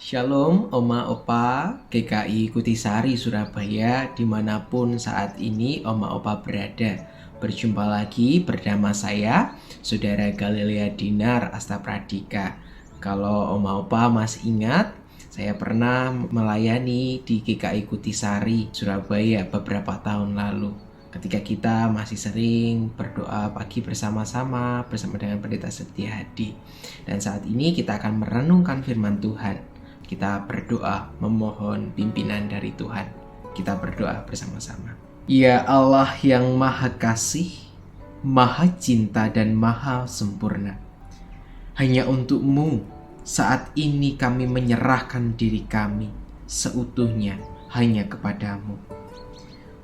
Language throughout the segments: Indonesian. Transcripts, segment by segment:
Shalom Oma Opa GKI Kutisari Surabaya dimanapun saat ini Oma Opa berada. Berjumpa lagi bersama saya Saudara Galilea Dinar Astapradika. Kalau Oma Opa masih ingat, saya pernah melayani di GKI Kutisari Surabaya beberapa tahun lalu, ketika kita masih sering berdoa pagi bersama-sama dengan Pendeta Setiadi. Dan saat ini kita akan merenungkan firman Tuhan. Kita berdoa memohon pimpinan dari Tuhan. Kita berdoa bersama-sama. Ya Allah yang Maha Kasih, Maha Cinta dan Maha Sempurna, hanya untuk-Mu saat ini kami menyerahkan diri kami seutuhnya hanya kepadamu.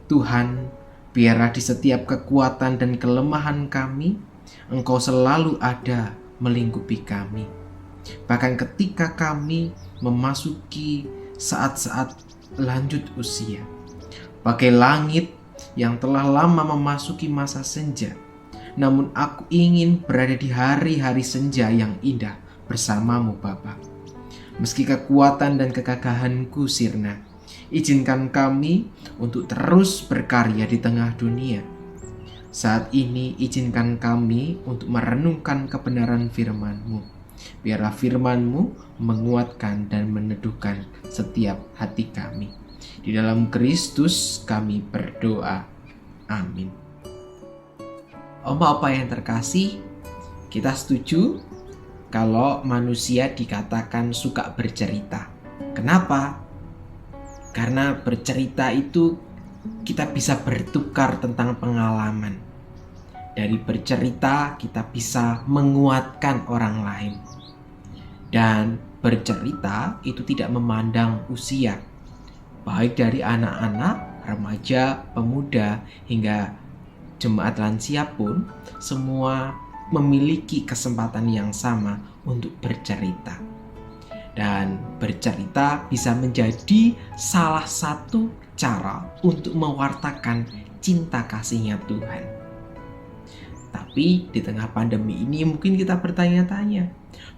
Tuhan, biarlah di setiap kekuatan dan kelemahan kami, Engkau selalu ada melingkupi kami. Bahkan ketika kami memasuki saat-saat lanjut usia, bagai langit yang telah lama memasuki masa senja, namun aku ingin berada di hari-hari senja yang indah bersamamu Bapa. Meski kekuatan dan kegagahanku sirna, izinkan kami untuk terus berkarya di tengah dunia. Saat ini izinkan kami untuk merenungkan kebenaran firman-Mu. Biarlah firman-Mu menguatkan dan meneduhkan setiap hati kami. Di dalam Kristus kami berdoa. Amin. Oma-opa yang terkasih, kita setuju kalau manusia dikatakan suka bercerita. Kenapa? Karena bercerita itu kita bisa bertukar tentang pengalaman. Dari bercerita kita bisa menguatkan orang lain. Dan bercerita itu tidak memandang usia, baik dari anak-anak, remaja, pemuda, hingga jemaat lansia pun semua memiliki kesempatan yang sama untuk bercerita. Dan bercerita bisa menjadi salah satu cara untuk mewartakan cinta kasih-Nya Tuhan. Tapi di tengah pandemi ini mungkin kita bertanya-tanya,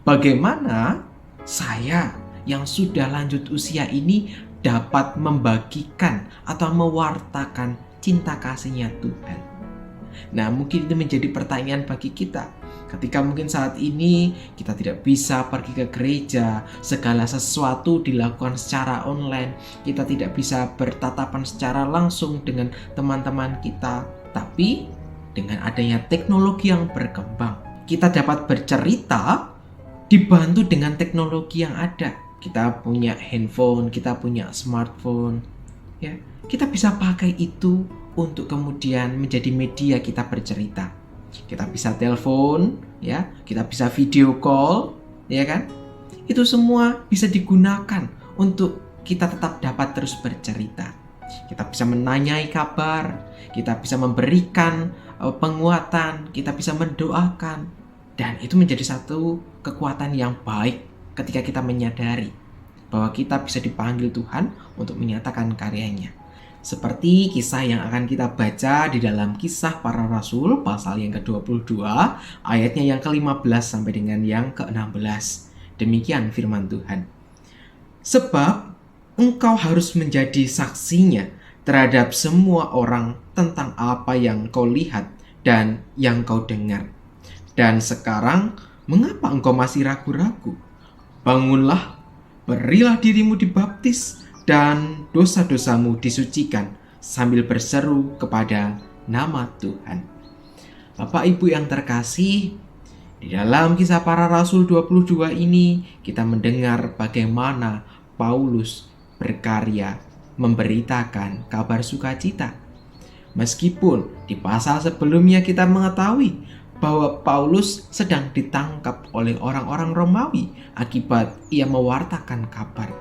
bagaimana saya yang sudah lanjut usia ini dapat membagikan atau mewartakan cinta kasih-Nya Tuhan? Nah, mungkin itu menjadi pertanyaan bagi kita. Ketika mungkin saat ini kita tidak bisa pergi ke gereja, segala sesuatu dilakukan secara online, kita tidak bisa bertatapan secara langsung dengan teman-teman kita. Tapi dengan adanya teknologi yang berkembang, kita dapat bercerita dibantu dengan teknologi yang ada. Kita punya handphone, kita punya smartphone, ya. Kita bisa pakai itu untuk kemudian menjadi media kita bercerita. Kita bisa telepon, ya, kita bisa video call, ya kan? Itu semua bisa digunakan untuk kita tetap dapat terus bercerita. Kita bisa menanyai kabar, kita bisa memberikan penguatan, kita bisa mendoakan. Dan itu menjadi satu kekuatan yang baik ketika kita menyadari bahwa kita bisa dipanggil Tuhan untuk menyatakan karyanya. Seperti kisah yang akan kita baca di dalam Kisah Para Rasul pasal yang ke-22, ayatnya yang ke-15 sampai dengan yang ke-16. Demikian firman Tuhan. Sebab engkau harus menjadi saksinya terhadap semua orang tentang apa yang kau lihat dan yang kau dengar. Dan sekarang, mengapa engkau masih ragu-ragu? Bangunlah, berilah dirimu dibaptis, dan dosa-dosamu disucikan, sambil berseru kepada nama Tuhan. Bapak Ibu yang terkasih, di dalam Kisah Para Rasul 22 ini, kita mendengar bagaimana Paulus berkarya memberitakan kabar sukacita. Meskipun di pasal sebelumnya kita mengetahui bahwa Paulus sedang ditangkap oleh orang-orang Romawi akibat ia mewartakan kabar.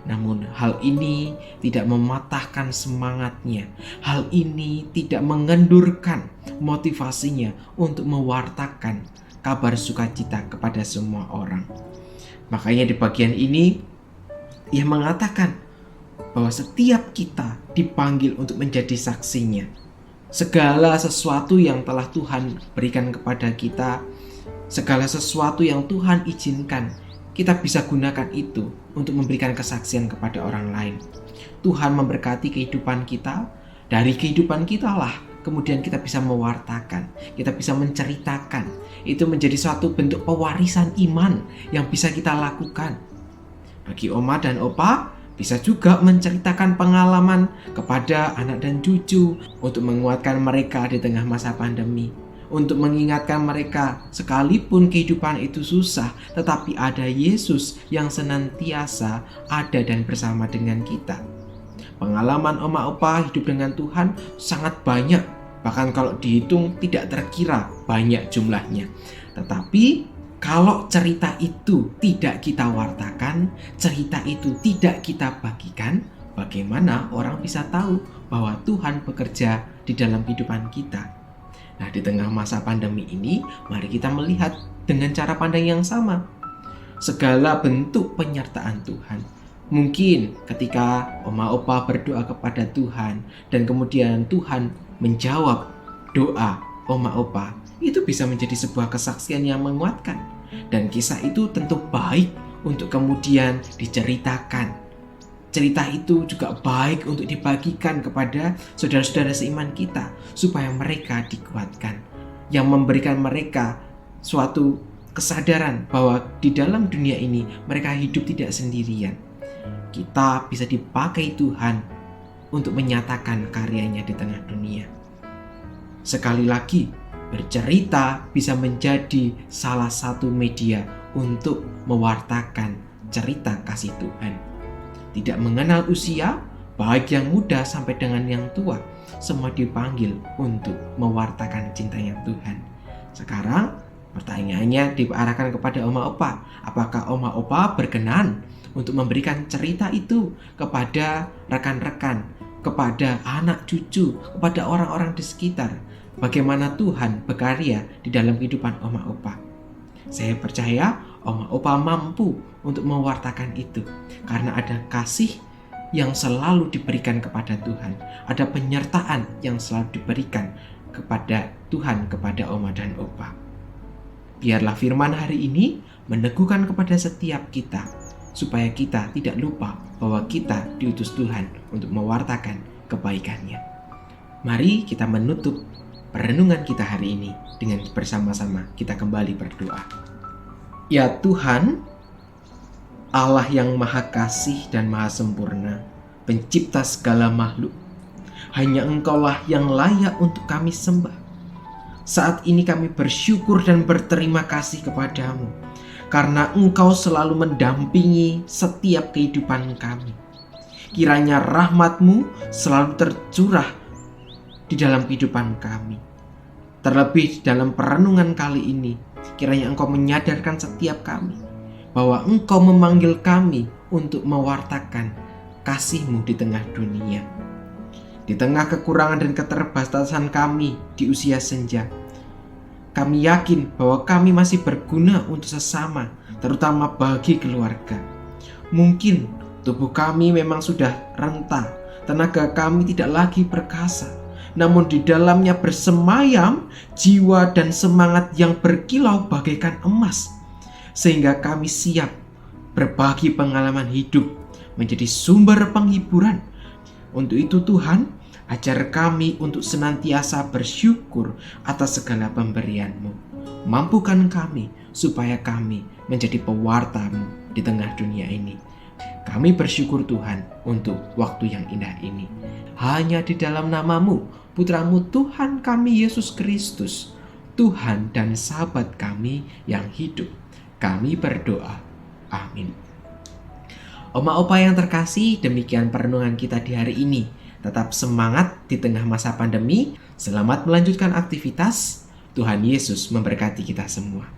Namun hal ini tidak mematahkan semangatnya. Hal ini tidak mengendurkan motivasinya untuk mewartakan kabar sukacita kepada semua orang. Makanya di bagian ini ia mengatakan bahwa setiap kita dipanggil untuk menjadi saksinya. Segala sesuatu yang telah Tuhan berikan kepada kita, segala sesuatu yang Tuhan izinkan kita bisa gunakan itu untuk memberikan kesaksian kepada orang lain. Tuhan memberkati kehidupan kita. Dari kehidupan kita lah kemudian kita bisa mewartakan, kita bisa menceritakan. Itu menjadi suatu bentuk pewarisan iman yang bisa kita lakukan. Bagi oma dan opa, bisa juga menceritakan pengalaman kepada anak dan cucu untuk menguatkan mereka di tengah masa pandemi. Untuk mengingatkan mereka, sekalipun kehidupan itu susah, tetapi ada Yesus yang senantiasa ada dan bersama dengan kita. Pengalaman oma opa hidup dengan Tuhan sangat banyak, bahkan kalau dihitung tidak terkira banyak jumlahnya. Tetapi kalau cerita itu tidak kita wartakan, cerita itu tidak kita bagikan, bagaimana orang bisa tahu bahwa Tuhan bekerja di dalam kehidupan kita? Nah, di tengah masa pandemi ini, mari kita melihat dengan cara pandang yang sama segala bentuk penyertaan Tuhan. Mungkin ketika oma opa berdoa kepada Tuhan dan kemudian Tuhan menjawab doa oma opa, itu bisa menjadi sebuah kesaksian yang menguatkan. Dan kisah itu tentu baik untuk kemudian diceritakan. Cerita itu juga baik untuk dibagikan kepada saudara-saudara seiman kita supaya mereka dikuatkan. Yang memberikan mereka suatu kesadaran bahwa di dalam dunia ini mereka hidup tidak sendirian. Kita bisa dipakai Tuhan untuk menyatakan karyanya di tengah dunia. Sekali lagi, bercerita bisa menjadi salah satu media untuk mewartakan cerita kasih Tuhan. Tidak mengenal usia, baik yang muda sampai dengan yang tua, semua dipanggil untuk mewartakan cintanya Tuhan. Sekarang pertanyaannya diarahkan kepada oma opa. Apakah oma opa berkenan untuk memberikan cerita itu kepada rekan-rekan, kepada anak cucu, kepada orang-orang di sekitar? Bagaimana Tuhan berkarya di dalam kehidupan oma opa? Saya percaya oma opa mampu untuk mewartakan itu karena ada kasih yang selalu diberikan kepada Tuhan, ada penyertaan yang selalu diberikan kepada Tuhan kepada oma dan opa. Biarlah firman hari ini meneguhkan kepada setiap kita supaya kita tidak lupa bahwa kita diutus Tuhan untuk mewartakan kebaikannya. Mari kita menutup perenungan kita hari ini dengan bersama-sama kita kembali berdoa. Ya Tuhan, Allah yang maha kasih dan maha sempurna, pencipta segala makhluk, hanya Engkaulah yang layak untuk kami sembah. Saat ini kami bersyukur dan berterima kasih kepadamu karena Engkau selalu mendampingi setiap kehidupan kami. Kiranya rahmat-Mu selalu tercurah di dalam kehidupan kami. Terlebih dalam perenungan kali ini, kiranya Engkau menyadarkan setiap kami bahwa Engkau memanggil kami untuk mewartakan kasih-Mu di tengah dunia. Di tengah kekurangan dan keterbatasan kami di usia senja, kami yakin bahwa kami masih berguna untuk sesama, terutama bagi keluarga. Mungkin tubuh kami memang sudah renta, tenaga kami tidak lagi perkasa, namun di dalamnya bersemayam jiwa dan semangat yang berkilau bagaikan emas, sehingga kami siap berbagi pengalaman hidup menjadi sumber penghiburan. Untuk itu Tuhan, ajar kami untuk senantiasa bersyukur atas segala pemberian-Mu. Mampukan kami supaya kami menjadi pewarta-Mu di tengah dunia ini. Kami bersyukur Tuhan untuk waktu yang indah ini. Hanya di dalam nama-Mu, Putra-Mu Tuhan kami Yesus Kristus, Tuhan dan sahabat kami yang hidup, kami berdoa. Amin. Oma opa yang terkasih, demikian perenungan kita di hari ini. Tetap semangat di tengah masa pandemi. Selamat melanjutkan aktivitas. Tuhan Yesus memberkati kita semua.